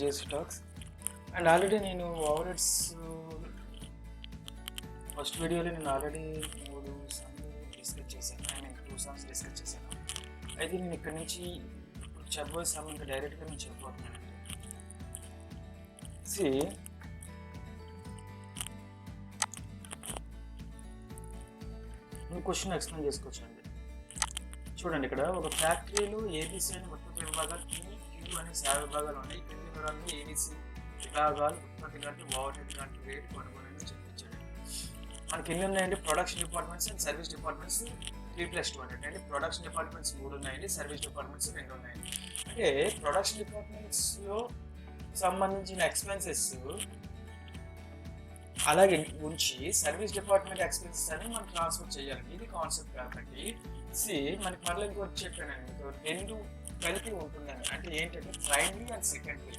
JC talks. And already నేను over heads first వీడియోలో నేను ఆల్రెడీ 3 సార్లు డిస్కస్ చేశాను. ఐ మీన్ 2 సార్స్ డిస్కస్ చేశాను. అయితే నేను ఇక్కడ నుంచి ఇప్పుడు చెప్పబోయే సమ్ ఇంకా డైరెక్ట్గా నేను చెప్పబోతున్నానండి. నేను క్వశ్చన్ ఎక్స్ప్లెయిన్ చేసుకోవచ్చండి. చూడండి, ఇక్కడ ఒక ఫ్యాక్టరీలో ఏబీసీ అని ఉత్పత్తి విభాగాలు క్యూ అనే సేవ విభాగాలు ఉన్నాయి. కింది వివరాలను ఏబీసీ విభాగాలు ఉత్పత్తి గంటలు ఓవర్ హెడ్ గంటలు రేటు కొనుగోలు చెప్పించాడు. మనకి ఎన్ని ఉన్నాయండి? Production departments and service departments 3+2 అంటే ప్రొడక్షన్ డిపార్ట్మెంట్స్ 3 ఉన్నాయండి, సర్వీస్ డిపార్ట్మెంట్స్ 2 ఉన్నాయండి. అంటే ప్రొడక్షన్ డిపార్ట్మెంట్స్లో సంబంధించిన ఎక్స్పెన్సెస్ అలాగే ఉంచి సర్వీస్ డిపార్ట్మెంట్ ఎక్స్పెన్సెస్ అని మనం ట్రాన్స్ఫర్ చేయాలి. ఇది కాన్సెప్ట్ కాబట్టి మనకి మళ్ళీ ఇంకోటి చెప్పానండి, 2 కలిపి ఉంటుందండి. అంటే ఏంటంటే ప్రైమరీ అండ్ సెకండరీ.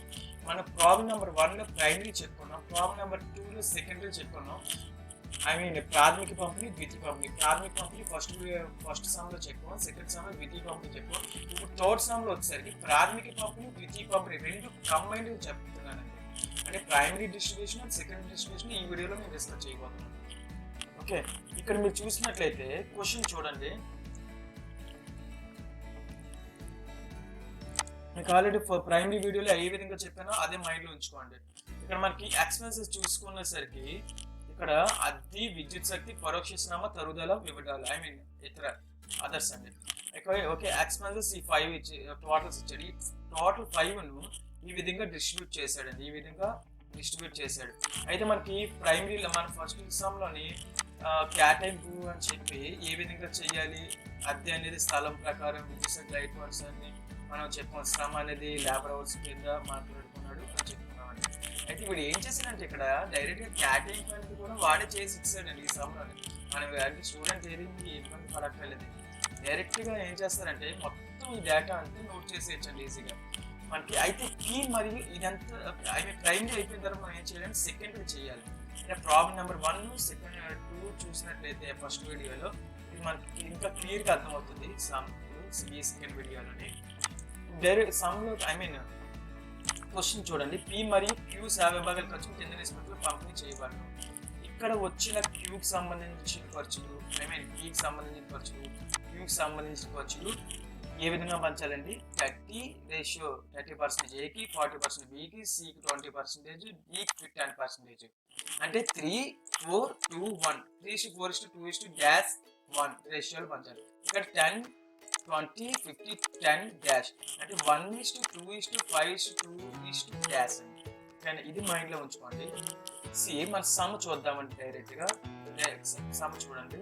మన ప్రాబ్లం నెంబర్ 1లో ప్రైమరీ చెప్పుకున్నాం, ప్రాబ్లం నెంబర్ 2లో సెకండరీ చెప్పుకున్నాం. ఐ మీన్ ప్రాథమిక పంపిణీ, ద్వితీయ పంపిణీ. ప్రాథమిక పంపిణీ ఫస్ట్ సమ్లో చెప్పుకోం, సెకండ్ సమ్లో ద్వితీయ పంపిణీ చెప్పుకోం. ఇప్పుడు థర్డ్ సమ్లో వచ్చేసరికి ప్రాథమిక పంపిణీ, ద్వితీయ పంపిణీ 2 కంబైన్డ్ చెప్తున్నానండి. అంటే primary distribution and secondary distribution ఈ వీడియోలో నేను డిస్కస్ చేయబోతున్నాను. ఓకే, ఇక్కడ మీరు చూసినట్లయితే క్వశ్చన్ చూడండి. మీకు ఆల్రెడీ ప్రైమరీ వీడియోలో ఏ విధంగా చెప్పానో అదే మైండ్లో ఉంచుకోండి. ఇక్కడ మనకి ఎక్స్పెన్సెస్ చూసుకునేసరికి ఇక్కడ అద్దె, విద్యుత్ శక్తి, పరోక్ష శ్రమ, తరుగుదల, వివరాలు, ఐ మీన్ ఇతర అదర్స్ అండి. ఓకే, ఎక్స్పెన్సెస్ ఈ 5 టోటల్స్ ఇచ్చాడు. ఈ టోటల్ 5ను ఈ విధంగా డిస్ట్రిబ్యూట్ చేశాడు. అయితే మనకి ప్రైమరీలో మన ఫస్ట్ ఎగ్జామ్లోని కేటాయింపు అని చెప్పి ఏ విధంగా చేయాలి, అద్దె అనేది స్థలం ప్రకారం, విద్యుత్ లైట్ వర్క్స్ అని మనం చెప్పుకోం, శ్రమ అనేది లేబర్ అవర్స్ కింద మాట్లాడుకున్నాడు అని చెప్పుకున్నామండి. అయితే ఇప్పుడు ఏం చేశాడంటే ఇక్కడ డైరెక్ట్గా కేటాయింపు అనేది కూడా వాడే చేసి ఇచ్చాడండి ఈ సమ్లోని. మనం అంటే స్టూడెంట్ ఏది ఇబ్బంది పడక్కర్లేదు. డైరెక్ట్గా ఏం చేస్తారంటే మొత్తం ఈ డేటా అంతా నోట్ చేసేయచ్చండి ఈజీగా మనకి. అయితే కీ మరియు ఇదంతా ఐ మీన్ ప్రైమరీ అయిపోయిన తర్వాత మనం ఏం చేయాలంటే సెకండరీ చేయాలి. అంటే ప్రాబ్లం నెంబర్ 1, సెకండ్ 2 చూసినట్లయితే ఫస్ట్ వీడియోలో ఇది మనకి ఇంకా క్లియర్గా అర్థమవుతుంది. సమ్ ఈ సెకండ్ వీడియోలోని డైరెక్ట్ సమ్లో ఐ మీన్ క్వశ్చన్ చూడండి. పి మరియు క్యూ సేవ విభాగాల ఖర్చులు కింద నిష్పత్తులు పంపిణీ చేయబడను. ఇక్కడ వచ్చిన క్యూకి సంబంధించిన ఖర్చులు, ఐ మీన్ పీకి సంబంధించిన ఖర్చులు, క్యూకి సంబంధించిన ఖర్చులు ఏ విధంగా పంచాలండి? 30% ఏకి, 40% బికి, సికి 20%, డికి 10%. అంటే 3, 4, 2, 1 3:4:2:1 రేషియోలు పంచాలి. ఇక్కడ 10, 20, 50, 10 డాష్ అంటే 1:2:5:2 డాష్ అండి. కానీ ఇది మైండ్లో ఉంచుకోండి. మన సమ్ చూద్దామండి. డైరెక్ట్గా సమ్ చూడండి.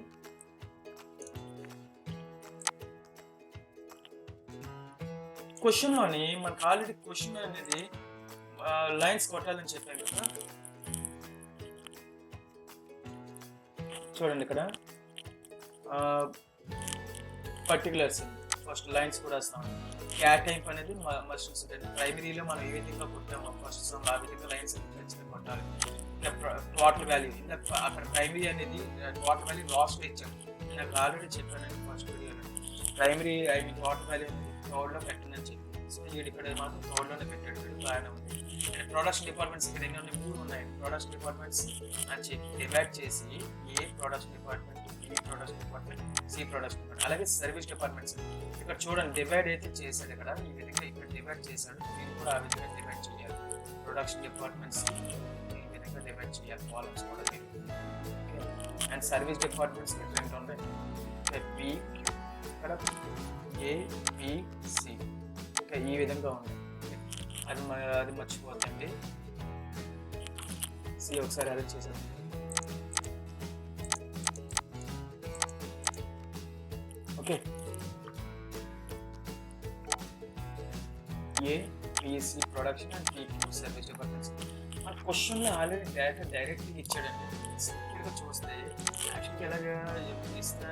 క్వశ్చన్లోని మనకు ఆల్రెడీ క్వశ్చన్ అనేది లైన్స్ కొట్టాలని చెప్పాను కదా. చూడండి, ఇక్కడ పర్టికులర్స్ ఫస్ట్ లైన్స్ కూడా వస్తాం. కేటాయింపు అనేది మస్ట్ ప్రైమరీలో మనం ఏ విధంగా కొట్టామో ఫస్ట్ సమ్ ఆ విధంగా లైన్స్ ఖచ్చితంగా కొట్టాలి. టోటల్ వాల్యూ అక్కడ ప్రైమరీ అనేది టోటల్ వాల్యూ లాస్ట్లో ఇచ్చాను. నాకు ఆల్రెడీ చెప్పానండి ఫస్ట్ వీడియోలో. Primary I mean total value అనేది థర్డ్లో పెట్టండి చెప్పి. సో ఇక్కడ మాత్రం థర్డ్లోనే పెట్టాడు, బాగానే ఉంది. ప్రొడక్షన్ డిపార్ట్మెంట్స్ ఇక్కడ ఎన్ని ఉన్నాయి? 3 ఉన్నాయి. ప్రొడక్షన్ డిపార్ట్మెంట్స్ అని చెప్పి డివైడ్ చేసి A production department, B production department, C production department, అలాగే సర్వీస్ డిపార్ట్మెంట్స్. ఇక్కడ చూడండి డివైడ్ అయితే చేశాడు. ఇక్కడ ఈ విధంగా ఇక్కడ డివైడ్ చేశాడు. మీరు కూడా ఆ విధంగా డివైడ్ చేయాలి. ప్రొడక్షన్ డిపార్ట్మెంట్స్ ఈ విధంగా డివైడ్ చేయాలి. కాలమ్స్ కూడా మీరు. అండ్ సర్వీస్ డిపార్ట్మెంట్స్ 2 ఉన్నాయి. బి, ఇక్కడ ఏ, బి, సి ఈ విధంగా ఉంది. అది మర్చిపోద్దండి. సి ఒకసారి అరేంజ్ చేసాం. Okay, A, BSc production and PQ service departments. మన క్వశ్చన్లో ఆల్రెడీ డేటా డైరెక్ట్గా ఇచ్చాడండి. సింపుల్గా చూస్తే యాక్చువల్గా ఎలాగా ఇస్తే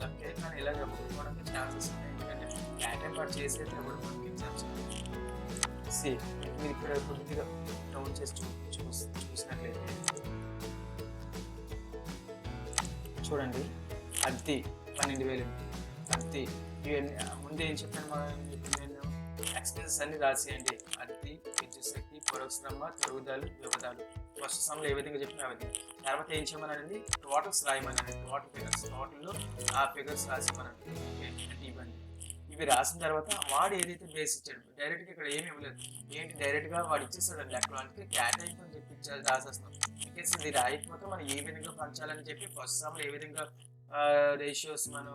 లక్ కానీ ఇలా చెప్పుకోవడానికి ఛాన్సెస్ ఉన్నాయి. ఎందుకంటే డేటా పాటు చేసేటప్పుడు మనకి ఎగ్జామ్స్ మీరు ఇక్కడ కొద్దిగా డౌన్ చేసి చూసినట్లయితే చూడండి, అద్దె 12,000. అద్దె ముందు ఏం చెప్పాను నేను? ఎక్స్పెన్సెస్ అన్ని రాసేయండి. అద్దె, విద్యుత్ శక్తి, పరోక్షరమ్మ తరుగుదల వివధాలు ఫస్ట్ సమ్లో ఏ విధంగా చెప్పినా ఆ విధంగా. తర్వాత ఏం చేయమనండి, టోటల్స్ రాయమనండి, టోటల్ ఫిగర్స్, టోటల్లో ఆ ఫిగర్స్ రాసిమనండి. ఓకే, అంటే ఇవన్నీ ఇవి రాసిన తర్వాత వాడు ఏదైతే బేస్ ఇచ్చాడు డైరెక్ట్గా ఇక్కడ ఏమి ఇవ్వలేదు, ఏంటి డైరెక్ట్గా వాడు ఇచ్చేస్తాడు లెక్కలు, అంటే కేటాయింపు అని చెప్పి రాసేస్తున్నాం. ఇన్కేస్ ఇది రాయకపోతే మనం ఏ విధంగా పంచాలని చెప్పి ఫస్ట్ సమ్లో ఏ విధంగా రేషియోస్ మనం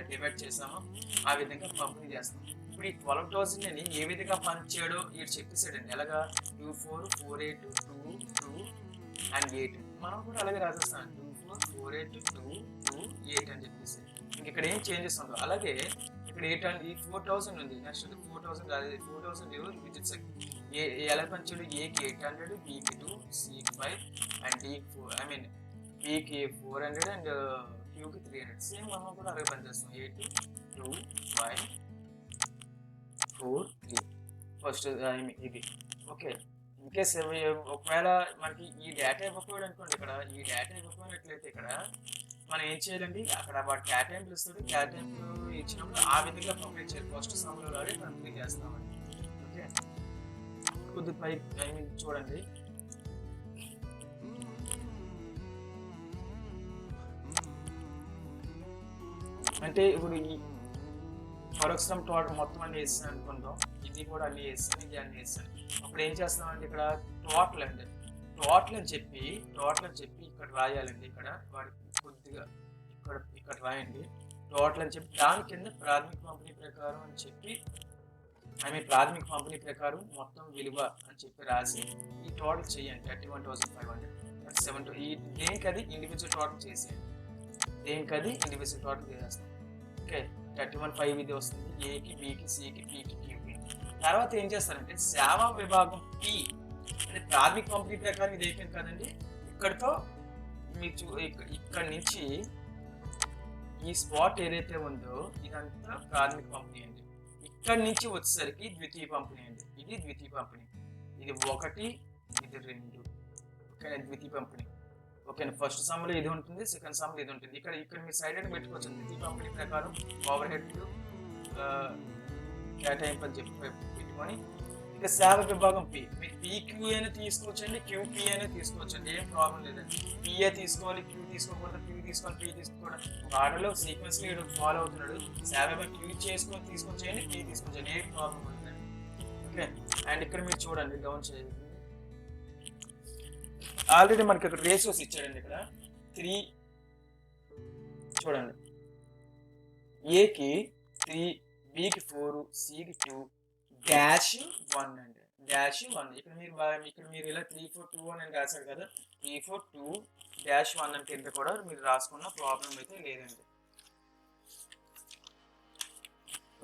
డివైడ్ చేసామో ఆ విధంగా పంపిణీ చేస్తాం. ఇప్పుడు ఈ 12,000 ఏ విధంగా పంచాడో వీడు చెప్పేసాడండి. ఎలాగా 2 4 4 8 2 2 అండ్ 8 మనం కూడా అలాగే రాసేస్తాం 2 4 4 8 2 2 8 అని చెప్పేసి. ఇంక ఇక్కడ ఏం చేంజెస్ ఉండవు. అలాగే ఇక్కడ 8 అండ్ 4,000 ఉంది, నెక్స్ట్ 4,000 రాలేదు, 4,000 డిజిట్స్ ఎలా పంచాడు, ఏకి 800, బికి 2, సికి 5 అండ్ డికి 4 బికి 400 అండ్ క్యూకి 300. సేమ్ మనం కూడా అలాగే పనిచేస్తాం 8 2 5 4 3 ఫస్ట్ ఇది. ఓకే, ఇన్కేస్ ఒకవేళ మనకి ఈ డేటా ఇవ్వకపోయాడు అనుకోండి, ఇక్కడ ఈ డేటా ఇవ్వకపోయినట్లయితే ఇక్కడ మనం ఏం చేయాలండి, అక్కడ వాడు క్యాటైంపులు ఇస్తాడు, క్యాటైంపులు ఇచ్చినప్పుడు ఆ విధంగా కంప్లీట్ చేయాలి. ఫస్ట్ సమ్లో లాగే కంప్లీట్ చేస్తామండి. ఓకే, కొద్దిపై చూడండి. అంటే ఇప్పుడు ఈ పరోక్షరం టోటల్ మొత్తం అన్ని వేస్తాను అనుకుంటాం, ఇది కూడా అన్ని వేస్తాను, ఇది అన్ని వేస్తాను. అప్పుడు ఏం చేస్తామంటే ఇక్కడ టోటల్ అండి, టోటల్ అని చెప్పి ఇక్కడ రాయాలండి. ఇక్కడ వాడికి కొద్దిగా ఇక్కడ రాయండి టోటల్ అని చెప్పి, దాని కింద ప్రాథమిక పంపిణీ ప్రకారం అని చెప్పి ప్రాథమిక పంపిణీ ప్రకారం మొత్తం విలువ అని చెప్పి రాసి ఈ టోటల్ చేయండి. 31,500 7 ఈ దేనికది ఇండివిజువల్ టోటల్ చేసేయండి, దేనికది ఇండివిజువల్ టోటల్ చేసేస్తాం. ఓకే, 31,500 ఇది వస్తుంది ఏకి, బికి, సికి, పికి, క్యూకి. తర్వాత ఏం చేస్తారంటే సేవా విభాగం పి అంటే ప్రాథమిక పంపిణీ ప్రకారం ఇది అయిపోయింది కదండి. ఇక్కడితో మీకు ఇక్కడ నుంచి ఈ స్పాట్ ఏదైతే ఉందో ఇదంతా ప్రాథమిక పంపిణీ అండి. ఇక్కడి నుంచి వచ్చేసరికి ద్వితీయ పంపిణీ అండి. ఇది ద్వితీయ పంపిణీ, ఇది 1 ఇది 2. ఓకే, ద్వితీయ పంపిణీ. ఓకేనా, ఫస్ట్ సమ్లో ఇది ఉంటుంది, సెకండ్ సమ్లో ఇది ఉంటుంది. ఇక్కడ మీ సైడ్ అని పెట్టుకోవచ్చు. ద్వితీయ పంపిణీ ప్రకారం ఓవర్ హెడ్ కేటాయింపు అని చెప్పి పెట్టుకొని ఇక సేవ విభాగం పి, మీరు పీక్యూ అయినా తీసుకోవచ్చండి, క్యూపీ అయినా తీసుకోవచ్చండి, ఏం ప్రాబ్లం లేదండి. పిఏ తీసుకోవాలి, క్యూ తీసుకోకూడదు, క్యూ తీసుకోవాలి, పీ తీసుకోకూడదు. ఆర్డర్లో సీక్వెన్స్ లీడ్ ఫాలో అవుతున్నాడు. సేవ విభాగం క్యూ తీసుకొచ్చేయండి, పీ తీసుకొచ్చేయండి, ఏం ప్రాబ్లం ఉంటుందండి. ఓకే, అండ్ ఇక్కడ మీరు చూడండి డౌన్ చేయండి. ఆల్రెడీ మనకి ఇక్కడ రేషియోస్ ఇచ్చాడండి. ఇక్కడ 3 చూడండి, ఏకి 3, బికి 4, సికి 2, -1 అండి, -1. ఇక్కడ మీరు ఇలా 3 4 2 1 అని రాశారు కదా, 3 4 2 -1 అని కింద కూడా మీరు రాసుకున్న ప్రాబ్లం అయితే లేదండి.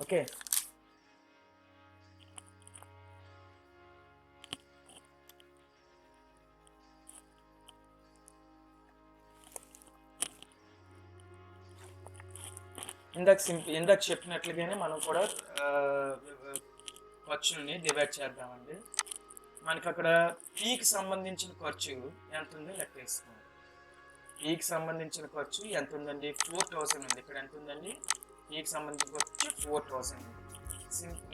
ఓకే, ఇందాక చెప్పినట్లుగానే మనం కూడా ఖర్చుల్ని డివైడ్ చేద్దామండి. మనకి అక్కడ పీకి సంబంధించిన ఖర్చు ఎంత ఉందో లెక్క వేసుకోండి. పీకి సంబంధించిన ఖర్చు ఎంత ఉందండి, 4,000 ఉంది. ఇక్కడ ఎంత ఉందండి, పీకి సంబంధించిన ఖర్చు 4,000 ఉంది.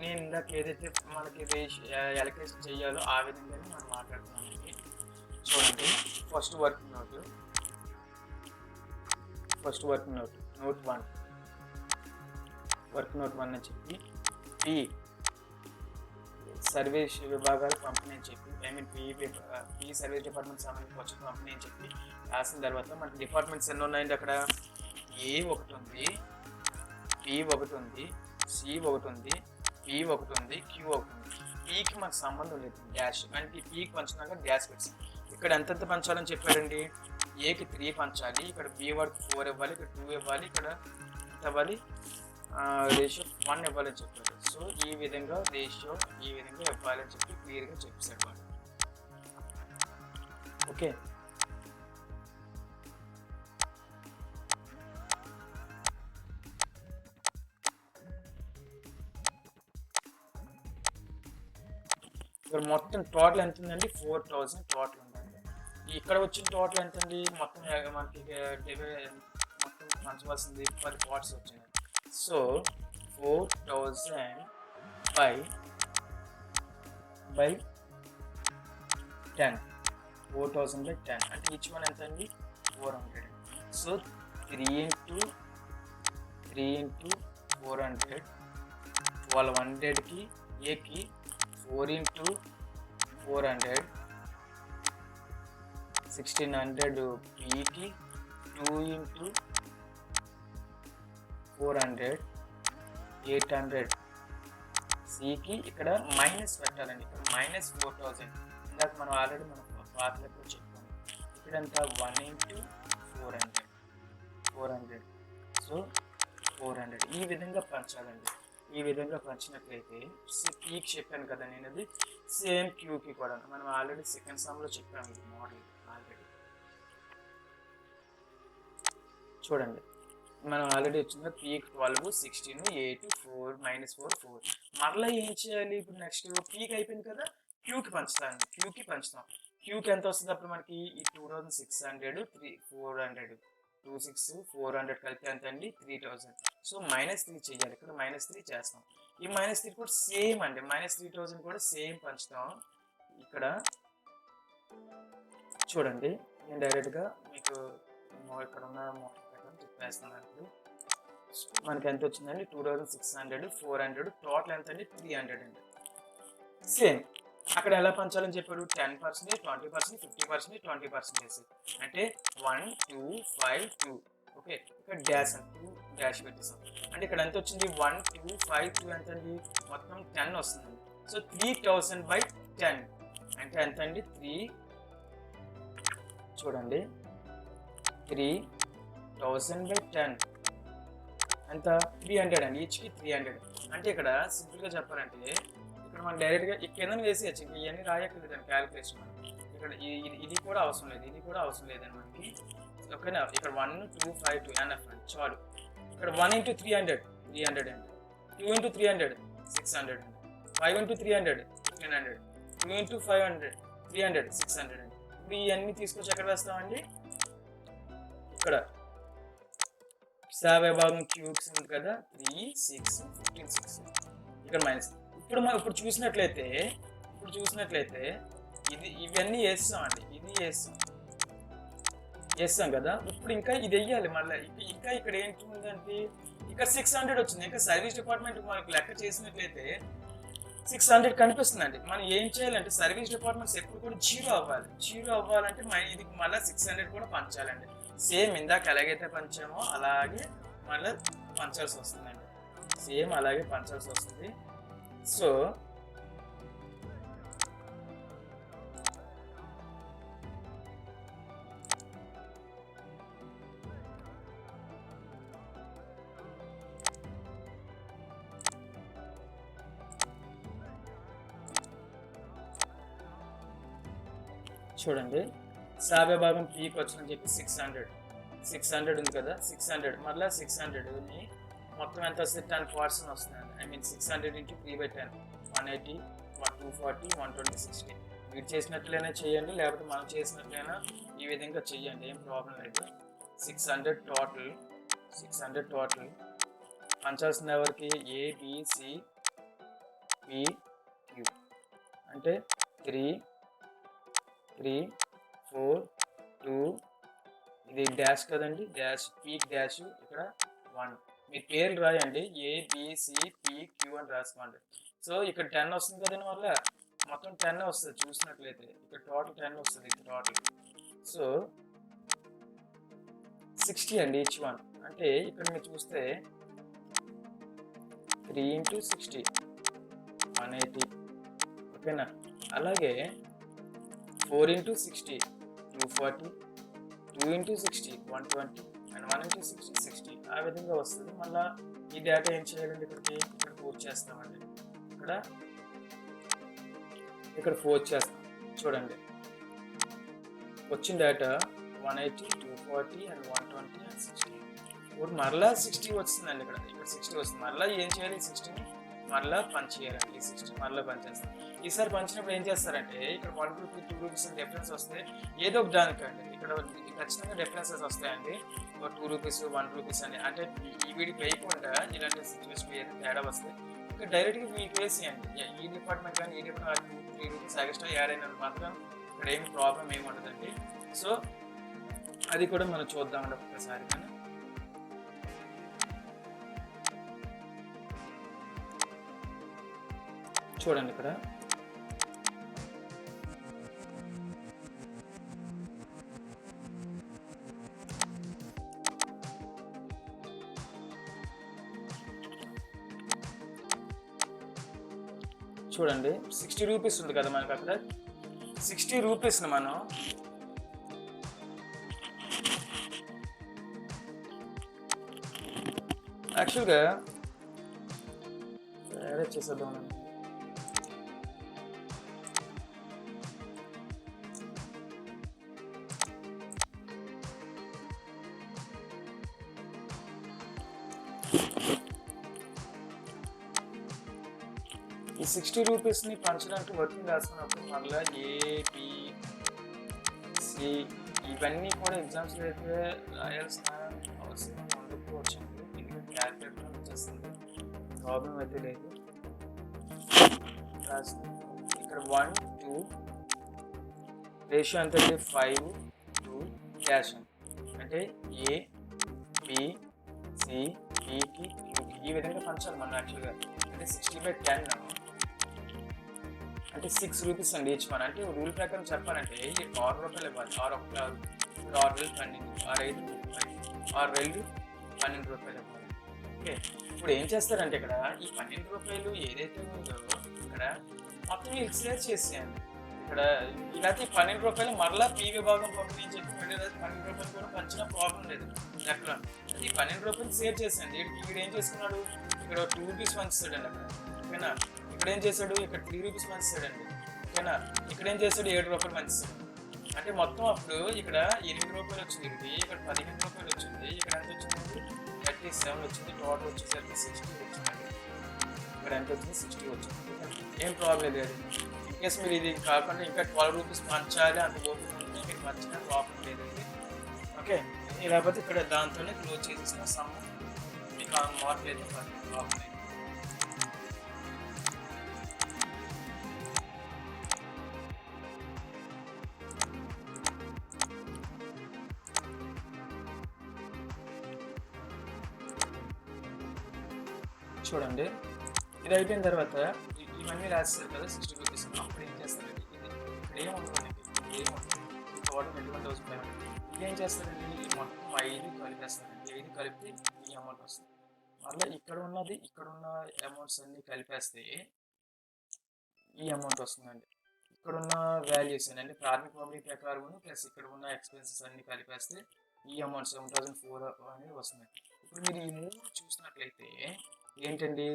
నేను ఇందాక ఏదైతే మనకి ఎలకేషన్ చేయాలో ఆ విధంగానే మనం మాట్లాడుతున్నామండి. చూడండి, first working note note 1 work note 1 అని చెప్పి, పి సర్వీస్ విభాగాలు పంపిణీ అని చెప్పి, పి సర్వీస్ డిపార్ట్మెంట్ సంబంధించి వచ్చి పంపిణీ అని చెప్పి రాసిన తర్వాత మనకి డిపార్ట్మెంట్స్ ఎన్ని ఉన్నాయండి. అక్కడ ఏ ఒకటి ఉంది, పి ఒకటి ఉంది, సి ఒకటి ఉంది, పి ఒకటి ఉంది, క్యూ ఒకటి ఉంది. పీకి మనకు సంబంధం లేదు, డాష్ అంటే పీకి పంచినాక డాష్ పెట్టాం. ఇక్కడ ఎంతెంత పంచాలని చెప్పాడండి, ఏకి 3 పంచాలి, ఇక్కడ బి వాడికి 4 ఇవ్వాలి, ఇక్కడ 2 ఇవ్వాలి, ఇక్కడ ఎంత ఇవ్వాలి, రేషియో 1 ఇవ్వాలని చెప్పారు. సో ఈ విధంగా రేషియో ఈ విధంగా ఇవ్వాలని చెప్పి క్లియర్గా చెప్పేశాడు వాడు. ఓకే, ఇక్కడ మొత్తం టోటల్ ఎంత ఉందండి, 4,000 టోటల్ ఉందండి. ఇక్కడ వచ్చిన టోటల్ ఎంత అండి, మొత్తం మనకి మొత్తం పంచవలసింది 10 పార్ట్స్ వచ్చినాయి. సో 4,000 by 10, 4000 by 10 అంటే ఈచ్ వన్ ఎంత అండి 400. సో 3 into 400 1200కి ఏకి 4 into 400 1600 పీకి 2 into 400 800 సికి ఇక్కడ మైనస్ పెట్టాలండి. ఇక్కడ -4000 ఇందాక మనం ఆల్రెడీ మనం పార్ట్లెట్లో చెప్పాము. ఇక్కడ ఎంత 1 into 400 సో 400 ఈ విధంగా పంచాలండి. ఈ విధంగా పంచినట్లయితే పీకి చెప్పాను కదా నేను, అది సేమ్ క్యూకి కూడా మనం ఆల్రెడీ సెకండ్ సమ్లో చెప్పాము ఇది మోడల్ ఆల్రెడీ. చూడండి మనం ఆల్రెడీ వచ్చింది పీక్ 12 16 8 4 -4 మరలా ఏం చేయాలి ఇప్పుడు నెక్స్ట్ పీక్ అయిపోయింది కదా క్యూకి పంచుతాం. క్యూకి ఎంత వస్తుంది అప్పుడు మనకి ఈ 2600 400 400 కలిపి ఎంత అండి 3000. సో -3 చేయాలి. ఇక్కడ -3 చేస్తాం. ఈ -3 కూడా సేమ్ అండి, -3000 కూడా సేమ్ పంచుతాం. ఇక్కడ చూడండి నేను డైరెక్ట్గా మీకు ఇక్కడ ఉన్న చెప్పేస్తున్నాను. మనకి ఎంత వచ్చిందండి 2600 400 టోటల్ ఎంత అండి 300 అండి. సేమ్ అక్కడ ఎలా పంచాలని చెప్పాడు 10%, 20%, 50%, 20% అంటే 1 2 5 2. ఓకే ఇక్కడ డాష్ అని 2 డాష్ పెట్టేసాం. అంటే ఇక్కడ ఎంత వచ్చింది 1 2 5 2 ఎంత అండి మొత్తం 10 వస్తుంది. సో 3000 by 10 అంటే ఎంత అండి 3 చూడండి 3000 by 10 ఎంత 300 అండి. ఈచ్కి 300 అంటే ఇక్కడ సింపుల్గా చెప్పాలంటే ఇక్కడ మనం డైరెక్ట్గా కింద వేసేయచ్చు. ఇంకా ఇవన్నీ రాయక్కర్లేదు అని క్యాలిక్యులేషన్. ఇక్కడ ఇది కూడా అవసరం లేదు, ఇది కూడా అవసరం లేదని మనకి. ఓకేనా ఇక్కడ 1 2 5 2 ఎన్ఎఫ్ అండి చాలు. ఇక్కడ 1 into 300 300 అండి, 2 into 300 600 అండి, 5 into 300 1500, 2 into 500 300 600 అండి. ఇప్పుడు ఇవన్నీ తీసుకొచ్చి ఎక్కడ వేస్తామండి ఇక్కడ శాభ భాగం క్యూబ్స్ ఉంది కదా 3 6 15 6 ఇక్కడ మైనస్. ఇప్పుడు చూసినట్లయితే ఇది ఇవన్నీ వేస్తామండి, ఇది వేస్తాం కదా. ఇప్పుడు ఇంకా ఇది వెయ్యాలి మళ్ళీ. ఇంకా ఇక్కడ ఏంటి ఉందంటే ఇక్కడ 600 వచ్చింది. ఇంకా సర్వీస్ డిపార్ట్మెంట్ మనకు లెక్క చేసినట్లయితే 600 కనిపిస్తుందండి. మనం ఏం చేయాలంటే సర్వీస్ డిపార్ట్మెంట్స్ ఎప్పుడు కూడా జీరో అవ్వాలంటే ఇది మళ్ళీ 600 కూడా పంచాలండి. సేమ్ ఇందాక ఎలాగైతే పంచామో అలాగే మళ్ళీ పంచాల్సి వస్తుందండి. సేమ్ అలాగే పంచాల్సి వస్తుంది. సో చూడండి శాభ భాగం పీకి వచ్చిందని చెప్పి 600 ఉంది కదా 600 మళ్ళీ 600ని మొత్తం ఎంత వస్తుంది 10% వస్తుంది. I mean 600 into 3/10 180 240 120 60. మీరు చేసినట్లయినా చేయండి, లేకపోతే మనం చేసినట్లయినా ఈ విధంగా చెయ్యండి, ఏం ప్రాబ్లం లేదు. 600 టోటల్ పంచాల్సిన ఎవరికి ABCPQ అంటే 3 3 4 2 ఇది డాష్ కదండి, డాష్ పీక్ డాష్ ఇక్కడ 1. మీ పేర్లు రాయండి ABCPQ అని రాసుకోండి. సో ఇక్కడ 10 వస్తుంది కదండి, వల్ల మొత్తం 10 వస్తుంది. చూసినట్లయితే ఇక్కడ టోటల్ 10 వస్తుంది టోటల్. సో 60 అండి ఈచ్ వన్. అంటే ఇక్కడ మీరు చూస్తే 3 into 60 180. ఓకేనా అలాగే 4 into 60 240, 2 into 60 120 అండ్ 1 into 60 60. ఆ విధంగా వస్తుంది. మళ్ళీ ఈ డేటా ఏం చేయాలండి ఇక్కడ పోస్ట్ చేస్తామండి. ఇక్కడ పోస్ట్ చేస్తాం. చూడండి వచ్చిన డేటా 180 240 అండ్ 120 అండ్ 60. ఇప్పుడు మరలా 60 వస్తుందండి. ఇక్కడ 60 వస్తుంది. మరలా ఏం చేయాలి 60ని మరలా పంచ్ చేయాలండి. 60 మరలా పంచేస్తాం. ఈసారి పంచినప్పుడు ఏం చేస్తారంటే ఇక్కడ 1 రూపీ 2 రూపీస్ డిఫరెన్స్ వస్తే ఏదో ఒక దానికండి ఇక్కడ ఖచ్చితంగా డిఫరెన్సెస్ వస్తాయండి. 2 రూపీస్ 1 రూపీస్ అని. అంటే ఈ వీడికి వేయకుండా ఇలాంటి సిచ్యువేషన్ ఏదైతే తేడా వస్తే ఇక్కడ డైరెక్ట్గా మీకు వేసేయండి. ఈ డిపార్ట్మెంట్ కానీ ఈ డిపార్ట్మెంట్ 2 3 రూపీస్ ఎక్స్ట్రా యాడ్ అయిన మాత్రం ఇక్కడ ఏమి ప్రాబ్లం ఏమి ఉండదండి. సో అది కూడా మనం చూద్దామండి ఒక్కసారి. కానీ చూడండి ఇక్కడ చూడండి 60 రూపీస్ ఉంది కదా మనకు. అక్కడ 60 రూపీస్ని మనం యాక్చువల్గా వేరే చేసేద్దాం. ఈ 60 రూపీస్ని పంచడానికి వర్కింగ్ రాసుకున్నప్పుడు మళ్ళీ ABC ఇవన్నీ కూడా ఎగ్జామ్స్లో అయితే రాయాల్సిన అవసరం ఉండకపోవచ్చు. ఎందుకంటే క్యాల్కులేటర్ వచ్చేస్తుంది, ప్రాబ్లం అయితే లేదు. ఇక్కడ 1 2 రేషియో ఎంత అంటే 5 2 క్యాష్ అంటే ABCDకి ఈ విధంగా పంచాలి మనం యాక్చువల్గా. అంటే 60/10 అంటే 6 రూపీస్ అండి ఈచ్ వన్. అంటే రూల్ ప్రకారం చెప్పాలంటే ఈ 6 రూపాయలు ఇవ్వాలి. 6 1 6 6 వేలు 12 6 5 6 వేలు 12 రూపాయలు ఇవ్వాలి. ఓకే, ఇప్పుడు ఏం చేస్తారంటే ఇక్కడ ఈ 12 రూపాయలు ఏదైతే ఉందో ఇక్కడ మొత్తం వీళ్ళు షేర్ చేసేయండి. ఇక్కడ ఇలాంటి 12 రూపాయలు మరలా పీ విభాగం పంపిణీ చెప్పి 12 రూపాయలు కూడా పంచిన ప్రాబ్లం లేదు లెక్కలో. ఈ 12 రూపాయలు షేర్ చేసేయండి. ఇక్కడ ఏం చేసుకున్నాడు, ఇక్కడ 2 రూపీస్ పంచుతాడండి అక్కడ. ఓకేనా, ఇక్కడ ఏం చేశాడు, ఇక్కడ 3 రూపీస్ పంచుతాడండి. ఓకేనా, ఇక్కడ ఏం చేస్తాడు 7 రూపాయలు పంచుతాడు. అంటే మొత్తం అప్పుడు ఇక్కడ 8 రూపాయలు వచ్చింది, ఇక్కడ 15 రూపాయలు వచ్చింది, ఇక్కడ ఎంత వచ్చింది 37 వచ్చింది, టోటల్ వచ్చేసరికి 60 వచ్చిందండి. ఇక్కడ ఎంత వచ్చింది 60 వచ్చింది. ఏం ప్రాబ్లం లేదు. ఇన్కేస్ మీరు ఇది కాకుండా ఇంకా 12 రూపీస్ పంచాలి అంత ఓపిక ఉంటే మీరు పంచిన ప్రాబ్లం లేదండి. ఓకే, లేకపోతే ఇక్కడ దాంతోనే క్లోజ్ చేసేసిన సమ్ మీకు మార్క్ అయితే ప్రాబ్లం లేదు. చూడండి, ఇది అయిపోయిన తర్వాత ఇవన్నీ రాస్తారు కదా 60 రూపీస్. అప్పుడు ఏం చేస్తారండి, ఇది ఇక్కడ ఏముంటుందండి, టోటల్ $21,000. ఇది ఏం చేస్తారండి, మొత్తం 5 కలిపేస్తారండి. 5 కలిపి ఈ అమౌంట్ వస్తుంది. మళ్ళీ ఇక్కడ ఉన్నది ఇక్కడ ఉన్న అమౌంట్స్ అన్ని కలిపేస్తే ఈ అమౌంట్ వస్తుందండి. ఇక్కడున్న వాల్యూస్ అంటే ప్రాథమిక పంపిణీ ప్రకారం ప్లస్ ఇక్కడ ఉన్న ఎక్స్పెన్సెస్ అన్ని కలిపేస్తే ఈ అమౌంట్ 7,004 అనేది వస్తుంది. ఇప్పుడు మీరు ఈ 3 చూసినట్లయితే ఏంటండి,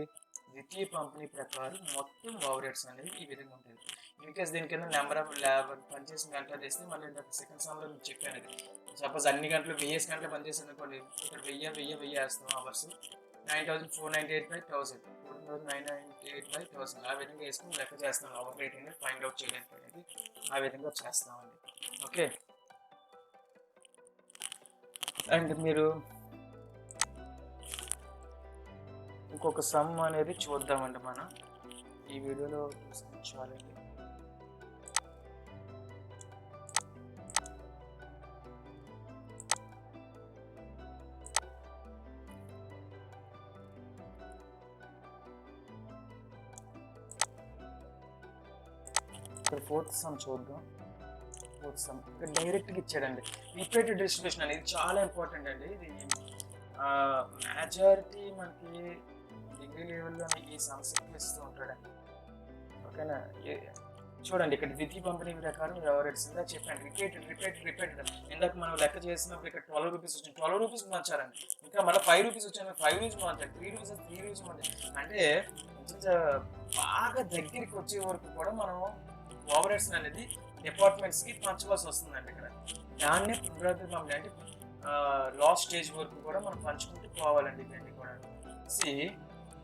ద్వితీయ పంపిణీ ప్రకారం మొత్తం ఓవర్ హెడ్స్ అనేది ఈ విధంగా ఉంటుంది. ఇన్కేస్ దీని కింద నెంబర్ ఆఫ్ లేబర్ పనిచేసిన గంటలు చేస్తే మళ్ళీ సెకండ్ సమ్లో మీకు చెప్పాను. అది సపోజ్ అన్ని గంటలు 1000 గంటలు పనిచేసింది అనుకోండి, ఇక్కడ 1000 వేస్తాం అవర్స్. 9,498/1000 4,998/1000 ఆ విధంగా వేసుకుని లెక్క చేస్తాం. ఓవర్ రేట్ అనేది ఫైండ్ అవుట్ చేయడానికి అనేది ఆ విధంగా చేస్తామండి. ఓకే, అండ్ మీరు ఇంకొక సమ్ అనేది చూద్దామండి మనం ఈ వీడియోలో చూడాలండి. ఇక్కడ 4th సమ్ చూద్దాం. 4th సమ్ ఇక్కడ డైరెక్ట్గా ఇచ్చాడండి. రిపీటెడ్ డిస్ట్రిబ్యూషన్ అనేది చాలా ఇంపార్టెంట్ అండి. ఇది మెజారిటీ మనకి డిగ్రీ లెవెల్లో ఈ సమ్స్కి ఇస్తూ ఉంటాడండి. ఓకేనా, చూడండి ఇక్కడ ద్వితీయ పంపిణీ ప్రకారం ఎవరు ఇస్తుందో చెప్పండి. రిపీటెడ్ ఇందాక మనం లెక్క చేసినప్పుడు ఇక్కడ 12 రూపీస్ వచ్చింది, 12 రూపీస్ పంచారండి. ఇంకా మళ్ళీ 5 రూపీస్ వచ్చాను, 5 రూపీస్ పంచాలి, 3 రూపీస్ పంచాలి. అంటే బాగా దగ్గరికి వచ్చే వరకు కూడా మనం ఓవర్ హెడ్స్ అనేది డిపార్ట్మెంట్స్కి పంచవలసి వస్తుందండి. ఇక్కడ దాన్నే పునరావృత పంపిణీ అంటే లాస్ట్ స్టేజ్ వరకు కూడా మనం పంచుకుంటూ పోవాలండి. ఇవన్నీ కూడా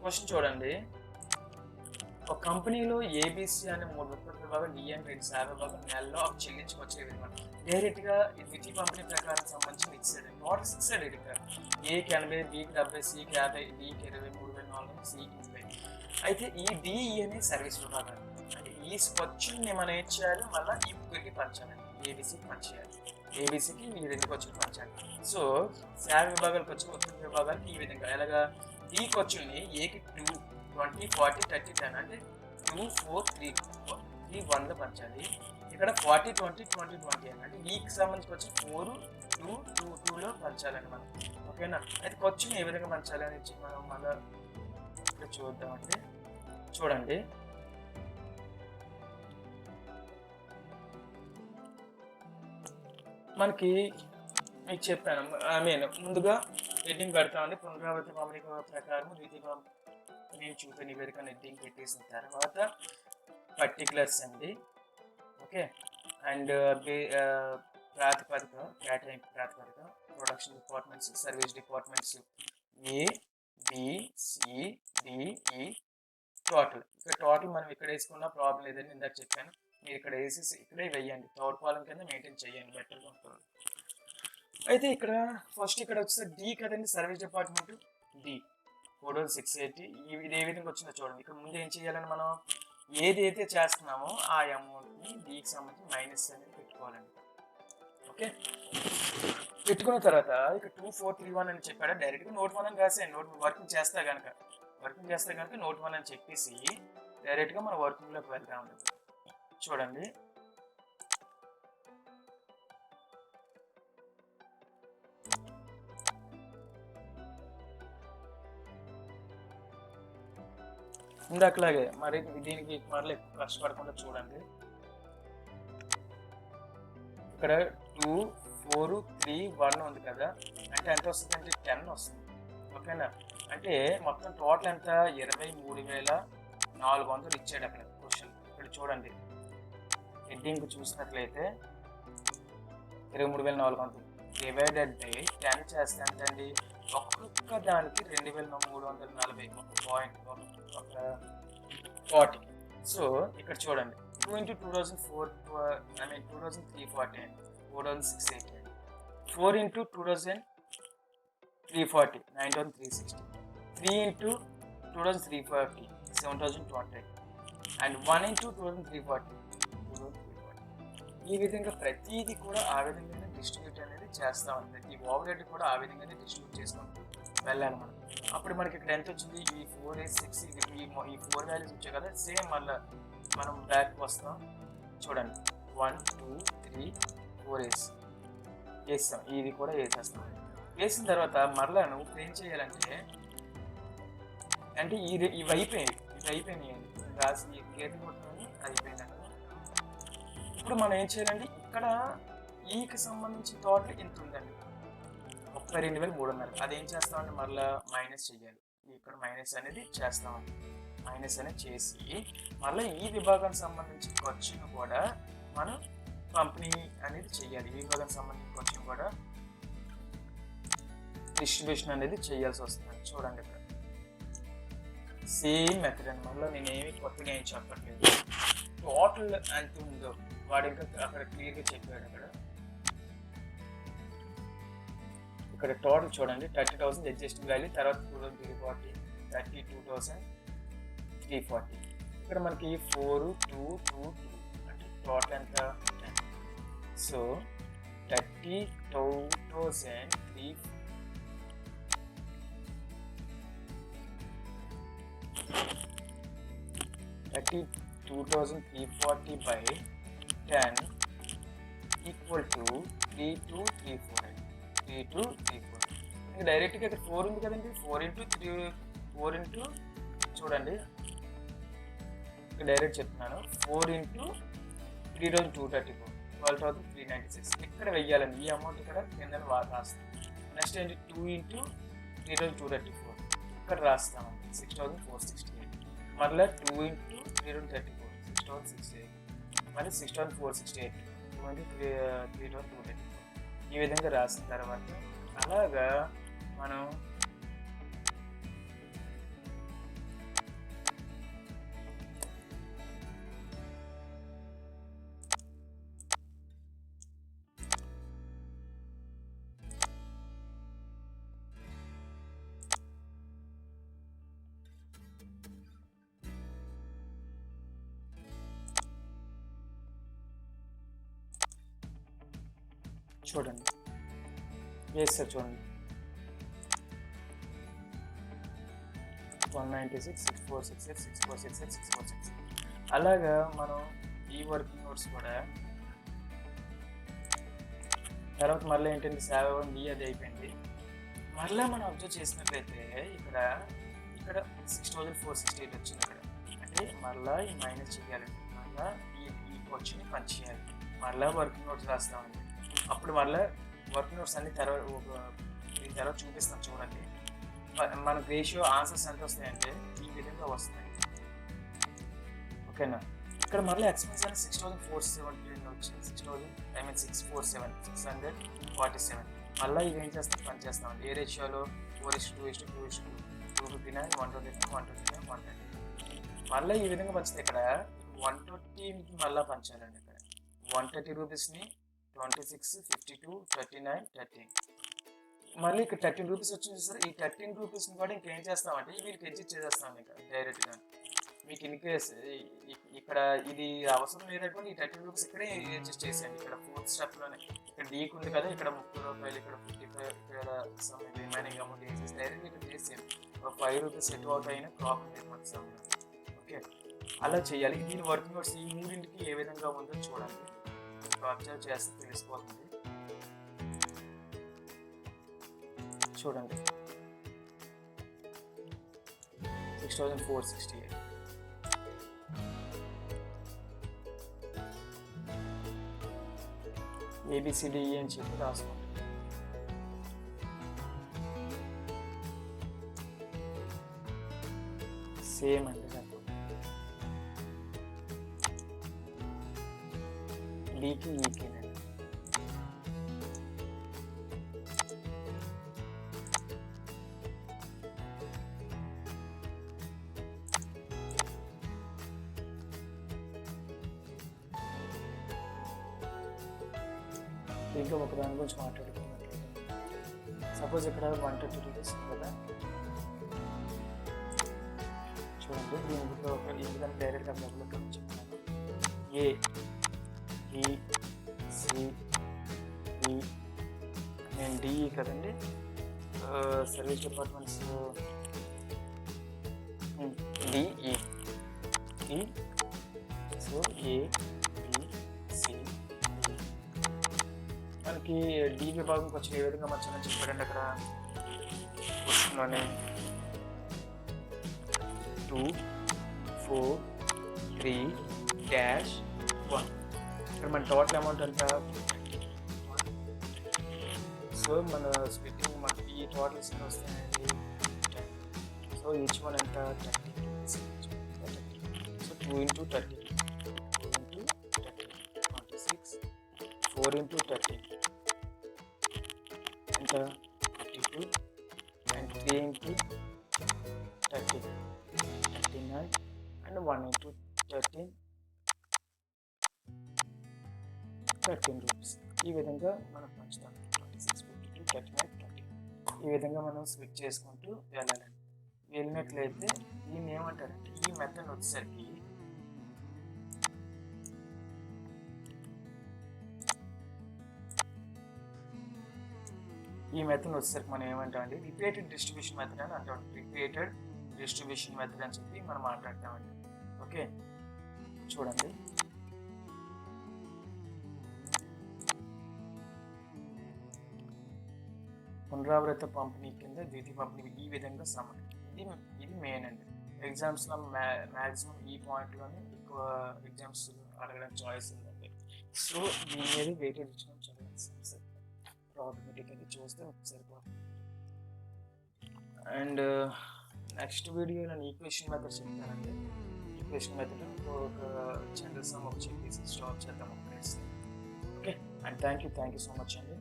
క్వశ్చన్ చూడండి, ఒక కంపెనీలో ఏబిసి అనే 3 ఉత్పత్తుల విభాగం, డి అండ్ 2 సేవ విభాగం నెలలో చెల్లించుకొచ్చేది అనమాట. డైరెక్ట్గా ఈ ద్వితీయ పంపిణీ ప్రకారం సంబంధించి ఇచ్చాడు. టోటల్ 6 ఇక్కడ ఏకి 80, బికి 70, సికి 50, డికి 20, 3,400, సికి 30. అయితే ఈ డిఈ అనే సర్వీస్ విభాగాలు అంటే ఈ క్వశ్చన్ని మనం ఏం చేయాలి, మళ్ళీ ఈ ముగ్గురికి పంచాలండి. ఏబీసీకి పంచేయాలి, ఏబీసీకి ఈ రెండు క్వశ్చన్ పంచాలి. సో శాఖ విభాగాలకు వచ్చి ఉత్తమ విభాగాలకి ఈ విధంగా ఎలాగా ఈ క్వశ్చన్ని ఏకి 2, 20, 40, 30, 10 అంటే 2, 4, 3, 1లో పంచాలి. ఇక్కడ 40, 20, 20, 20 అంటే ఈకి సంబంధించి వచ్చి 4, 2, 2, 2లో పంచాలండి మనం. ఓకేనా? అయితే క్వశ్చన్ ఏ విధంగా పంచాలి అని మనం మళ్ళీ ఇక్కడ చూద్దామండి. చూడండి, మనకి మీకు చెప్పాను, ముందుగా హెడ్డింగ్ పెడతామండి. పునరావృత గమనిక ప్రకారం ద్వితీయ నేను చూపే నివేదిక హెడ్డింగ్ పెట్టేసిన తర్వాత పర్టికులర్స్ అండి. ఓకే, అండ్ ప్రాతిపదిక, కేటాయింపు ప్రాతిపదిక, ప్రొడక్షన్ డిపార్ట్మెంట్స్, సర్వీస్ డిపార్ట్మెంట్స్ ఏ, బి, సి, డి, ఈ, టోటల్. ఇక్కడ టోటల్ మనం ఇక్కడ వేసుకున్న ప్రాబ్లం లేదని ఇందాక చెప్పాను. మీరు ఇక్కడ వేసేసి ఇక్కడే వేయండి, థర్డ్ కాలం కింద మెయింటైన్ చేయండి బెటర్గా ఉంటుంది. అయితే ఇక్కడ ఫస్ట్ ఇక్కడ వచ్చేసి డి కదండి, సర్వీస్ డిపార్ట్మెంట్ డి 4680. ఇది ఏ విధంగా వచ్చిందో చూడండి. ఇక్కడ ముందు ఏం చేయాలని మనం ఏదైతే చేస్తున్నామో ఆ అమౌంట్ని డికి సంబంధించి మైనస్ అనేది పెట్టుకోవాలండి. ఓకే, పెట్టుకున్న తర్వాత ఇక్కడ 2431 అని చెప్పాడు, డైరెక్ట్గా నోట్ 1 అని రాసేయండి. వర్కింగ్ చేస్తే కనుక నోట్ 1 అని చెప్పేసి డైరెక్ట్గా మన వర్కింగ్లోకి వెళ్తాం. చూడండి, ఇందాకలాగే మరి దీనికి మరలా ఎక్కువ కష్టపడకుండా చూడండి. ఇక్కడ 2, 4, 3, 1 ఉంది కదా, అంటే ఎంత వస్తుందంటే 10 వస్తుంది. ఓకేనా? అంటే మొత్తం టోటల్ ఎంత, 23,400 ఇచ్చాడు అక్కడ క్వశ్చన్. ఇక్కడ చూడండి, హెడ్డింగ్ చూసినట్లయితే 23,400 డివైడెడ్ బై 10 చేస్తే ఎంతండి, ఒక్కొక్క దానికి 2,340 ఒక 40. సో ఇక్కడ చూడండి, 2 into 2004 2340 4680, 4 into 2340 9360, 3 into 2340 7020, and 1 into 2340 2340. ఈ విధంగా ప్రతిదీ కూడా ఆ విధంగానే డిస్ట్రిబ్యూట్ అనేది చేస్తామని, ప్రతి ఓవర్ హెడ్ కూడా ఆ విధంగానే డిస్ట్రిబ్యూట్ చేసుకుంటూ వెళ్ళాలి మనం. అప్పుడు మనకి ఇక్కడ ఎంత వచ్చింది, ఈ 4, 8, 6 ఈ 4 వాల్యూస్ వచ్చాయి కదా, సేమ్ మళ్ళీ మనం బ్యాక్ వస్తాం. చూడండి, 1, 2, 3, 4 వేస్తాం, ఇది కూడా వేసేస్తాం. వేసిన తర్వాత మరలా నువ్వు ఏం చేయాలంటే, అంటే ఇవి అయిపోయినాయి రాసి గేట్ కొట్టుకొని అయిపోయిందండి. ఇప్పుడు మనం ఏం చేయాలండి, ఇక్కడ ఈకి సంబంధించి టోటల్ ఇంత ఉందండి, 32,300. అదేం చేస్తామంటే మరలా మైనస్ చేయాలి. ఇక్కడ మైనస్ అనేది చేస్తామండి. మైనస్ అనేది చేసి మళ్ళీ ఈ విభాగానికి సంబంధించి ఖర్చును కూడా మనం పంపిణీ అనేది చేయాలి. ఈ విభాగానికి సంబంధించి ఖర్చును కూడా డిస్ట్రిబ్యూషన్ అనేది చేయాల్సి వస్తుంది. చూడండి, ఇక్కడ సేమ్ మెథడ్ అండి. మళ్ళీ నేనేమి కొత్తగా ఏం చెప్పట్లేదు. టోటల్ ఎంత ఉందో వాడు ఇంకా అక్కడ క్లియర్గా చెప్పాడు. ఇక్కడ టోటల్ చూడండి, 30,000 అడ్జస్టింగ్ వాల్యూ, తర్వాత 2,340, 32,340. ఇక్కడ మనకి 4, 2, 2, 2 అంటే టోటల్ ఎంత 10. So 32,340 by 10 equal to 3234. 3234 ఇంకా డైరెక్ట్గా ఇక్కడ 4 ఉంది కదండి, 4 into చూడండి, ఇక్కడ డైరెక్ట్ చెప్తున్నాను, 4 into 3,234 12,396 ఇక్కడ వెయ్యాలండి. ఈ అమౌంట్ ఇక్కడ కింద రాస్తాం. నెక్స్ట్ ఏంటి, 2 into 3,234 ఇక్కడ రాస్తామండి, 6,468. మళ్ళీ 2 into 3,234 6,668, మళ్ళీ 6,468, 2 into 3,234 ఈ విధంగా రాసిన తర్వాత అలాగా మనం చూడండి వేస్తారు చూడండి 196 6468 6468 646. అలాగా మనం ఈ వర్కింగ్ నోట్స్ కూడా తర్వాత మళ్ళీ ఏంటంటే 7 బి అది అయిపోయింది. మళ్ళీ మనం అబ్జర్వ్ చేసినట్లయితే ఇక్కడ 6468 వచ్చింది ఇక్కడ. అంటే మళ్ళీ ఈ మైనస్ చేయాలండి, మళ్ళీ ఈ క్వశ్చన్ పంచ్ చేయాలి, మళ్ళీ వర్కింగ్ నోట్స్ రాస్తామండి. అప్పుడు మళ్ళీ వర్కింగ్ నోట్స్ అన్ని దీని తర్వాత చూపిస్తాం చూడండి. మనకు రేషియో ఆన్సర్స్ ఎంత వస్తాయంటే ఈ విధంగా వస్తాయి. ఓకేనా. ఇక్కడ మళ్ళీ ఎక్స్పెన్స్ అనేది 6470 వచ్చింది. 647 మళ్ళీ ఇవి ఏం చేస్తాం పని చేస్తామండి. ఏ రేషియోలో 4:2:2:2 259 129 129 130. మళ్ళీ ఈ విధంగా పంచితే ఇక్కడ 120 మళ్ళీ పంచాలండి. ఇక్కడ 130 రూపీస్ని 26 52 39 13. మళ్ళీ ఇక్కడ 13 రూపీస్ వచ్చింది సార్. ఈ 13 రూపీస్ని కూడా ఇంకేం చేస్తామంటే వీళ్ళకి అడ్జస్ట్ చేసేస్తాం ఇక్కడ డైరెక్ట్గా. మీకు ఇన్ కేస్ ఇక్కడ ఇది అవసరం లేదనుకోండి, ఈ 13 రూపీస్ ఇక్కడే అడ్జస్ట్ చేసేయండి. ఇక్కడ 4th స్టెప్లోనే ఇక్కడ డీకి ఉంది కదా, ఇక్కడ 30 రూపాయలు, ఇక్కడ 55, ఇక్కడ సమ్ రిమైనింగ్ అమౌంట్ వేసేసి డైరెక్ట్గా ఇక్కడ చేసేయండి. ఒక 5 రూపీస్ సెట్ అవుట్ అయినా ప్రాబ్లం లేదు సమ్. ఓకే, అలా చేయాలి. దీని వర్కింగ్ నోట్స్ ఈ మూడింటికి ఏ విధంగా ఉందో చూడండి, అబ్జర్వ్ చేస్తే తెలిసిపోతుంది. చూడండి 6468. ABCDE అని చెప్పి రాసుకోండి. సేమ్ అండి డీకి ఈకి. దీంట్లో ఒక దాని గురించి మాట్లాడుకున్నట్లయితే సపోజ్ ఇక్కడ 130 రూపీస్ ఉంది కదా, చూడండి. దీంట్లో ఒక ఈ విధంగా డైరెక్ట్గా డెవలప్ అని చెప్తున్నాను. ఏ బి సి డి, నేను డిఈ కదండి, సర్వీస్ డిపార్ట్మెంట్స్ డిఈ. సో ఏ మనకి డి విభాగంకి వచ్చి ఏ విధంగా మంచిదని చెప్పారండి. అక్కడ క్వశ్చన్లోనే 2 4 3-1. ఇక్కడ మన టోటల్ అమౌంట్ ఎంత? సో మన స్ప్లిట్టింగ్ మనకి ఈ టోటల్స్ ఎంత వస్తాయండి 10. సో ఈచ్ వన్ ఎంత 30. సో 2 × 30 26 4 × 30 ఎంత 52 and 3 × 30 39 and 1 × 13 13 రూపీస్. ఈ విధంగా మనం పంచుతాం 26 52 39 30. ఈ విధంగా మనం స్విచ్ చేసుకుంటూ వెళ్ళాలండి. వెళ్ళినట్లయితే దీన్ని ఏమంటారంటే ఈ మెథడ్ వచ్చేసరికి మనం ఏమంటామండి రిపీటెడ్ డిస్ట్రిబ్యూషన్ మెథడ్ అని అంటాం. రిపీటెడ్ డిస్ట్రిబ్యూషన్ మెథడ్ అని చెప్పి మనం మాట్లాడతామండి. ఓకే, చూడండి పునరావృత పంపిణీ కింద ద్వితీయ పంపిణీ ఈ విధంగా సమానం. ఇది మెయిన్ అండి. ఎగ్జామ్స్లో మ్యాక్సిమం ఈ పాయింట్లోనే ఎక్కువ ఎగ్జామ్స్ అడగడానికి చాయిస్ ఉందండి. సో దీని మీద వెయిటేజ్ ఇచ్చిన చదవాలి. ప్రాబ్లమేటిక్ అది చూస్తే సరిపోతుంది. అండ్ నెక్స్ట్ వీడియో నేను ఈక్వేషన్ మెథడ్ చెప్తానండి. ఈక్వేషన్ మెథడ్ ఒక జనరల్ సమ్ ఒక చెప్పేసి స్టాప్ చేద్దాం ఒక place. Okay, and thank you so much అండి.